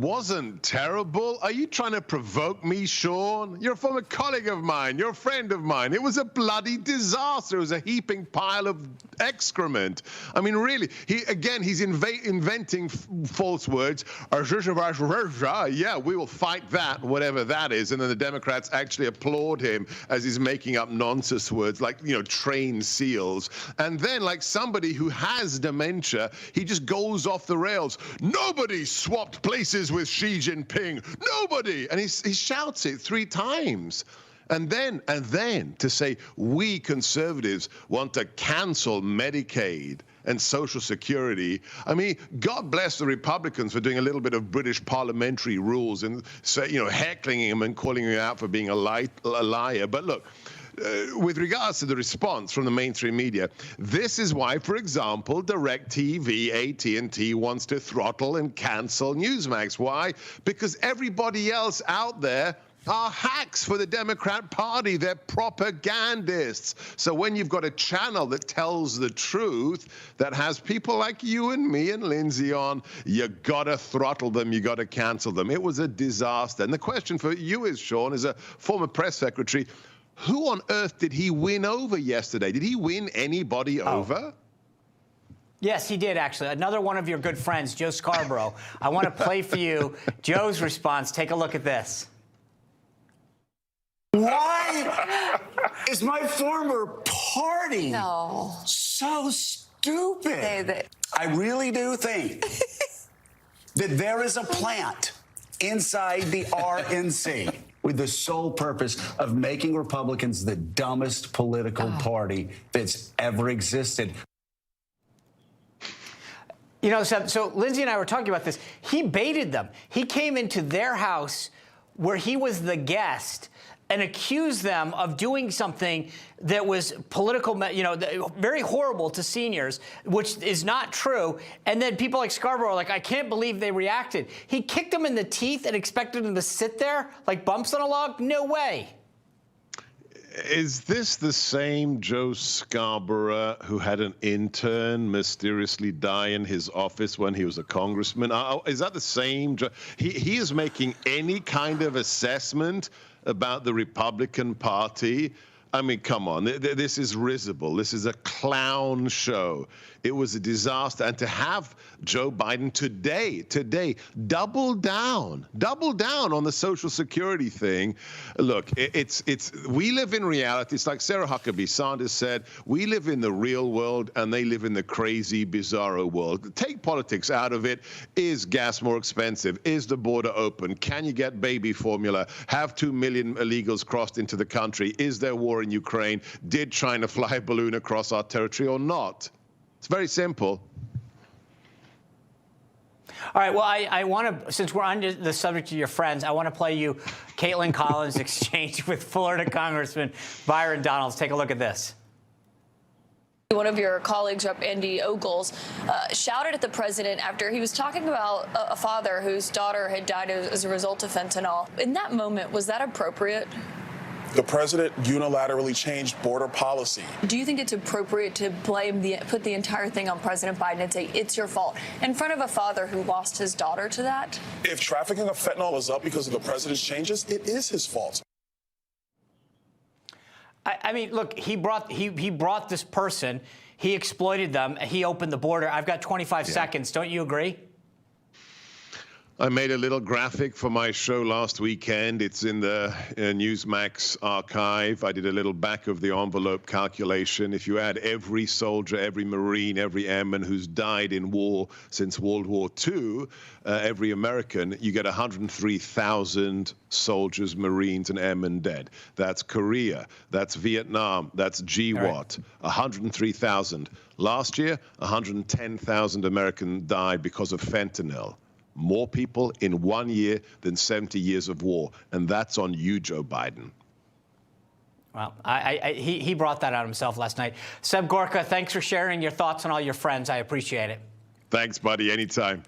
wasn't terrible. Are you trying to provoke me, Sean? You're a former colleague of mine. You're a friend of mine. It was a bloody disaster. It was a heaping pile of excrement. I mean, really, he's inventing false words. Yeah, we will fight that, whatever that is. And then the Democrats actually applaud him as he's making up nonsense words like, trained seals. And then, like somebody who has dementia, he just goes off the rails. Nobody swapped places with Xi Jinping. Nobody. And he shouts it 3 times. And then to say we conservatives want to cancel Medicaid and Social Security. I mean, God bless the Republicans for doing a little bit of British parliamentary rules and heckling him and calling him out for being a liar. But look, with regards to the response from the mainstream media, this is why, for example, DirecTV, AT&T wants to throttle and cancel Newsmax. Why? Because everybody else out there are hacks for the Democrat Party. They're propagandists. So when you've got a channel that tells the truth, that has people like you and me and Lindsay on, you gotta throttle them, you gotta cancel them. It was a disaster. And the question for you is, Sean, as a former press secretary, who on earth did he win over yesterday? Did he win anybody over? Yes, he did, actually. Another one of your good friends, Joe Scarborough. I want to play for you Joe's response. Take a look at this. Why is my former party so stupid? I really do think that there is a plant inside the RNC with the sole purpose of making Republicans the dumbest political party that's ever existed. So Lindsay and I were talking about this. He baited them. He came into their house where he was the guest and accused them of doing something that was political, very horrible to seniors, which is not true. And then people like Scarborough are like, I can't believe they reacted. He kicked them in the teeth and expected them to sit there like bumps on a log? No way. Is this the same Joe Scarborough who had an intern mysteriously die in his office when he was a congressman? Is that the same Joe? He is making any kind of assessment about the Republican Party. I mean, come on, this is risible. This is a clown show. It was a disaster. And to have Joe Biden today, double down on the Social Security thing. Look, we live in reality. It's like Sarah Huckabee Sanders said, we live in the real world and they live in the crazy, bizarro world. Take politics out of it. Is gas more expensive? Is the border open? Can you get baby formula? Have 2 million illegals crossed into the country? Is there war in Ukraine? Did China fly a balloon across our territory or not? It's very simple. All right, well, I want to, since we're on the subject of your friends, I want to play you Caitlin Collins' exchange with Florida Congressman Byron Donalds. Take a look at this. One of your colleagues, Rep. Andy Ogles, shouted at the president after he was talking about a father whose daughter had died as a result of fentanyl. In that moment, was that appropriate? The president unilaterally changed border policy. Do you think it's appropriate to put the entire thing on President Biden and say it's your fault in front of a father who lost his daughter to that? If trafficking of fentanyl is up because of the president's changes, it is his fault. I mean, look, he brought this person, he exploited them, he opened the border. I've got 25 seconds. Don't you agree? I made a little graphic for my show last weekend. It's in the Newsmax archive. I did a little back of the envelope calculation. If you add every soldier, every Marine, every airman who's died in war since World War II, every American, you get 103,000 soldiers, Marines, and airmen dead. That's Korea. That's Vietnam. That's GWAT. Right. 103,000. Last year, 110,000 Americans died because of fentanyl. More people in 1 year than 70 years of war. And that's on you, Joe Biden. Well, he brought that out himself last night. Seb Gorka, thanks for sharing your thoughts on all your friends. I appreciate it. Thanks, buddy. Anytime.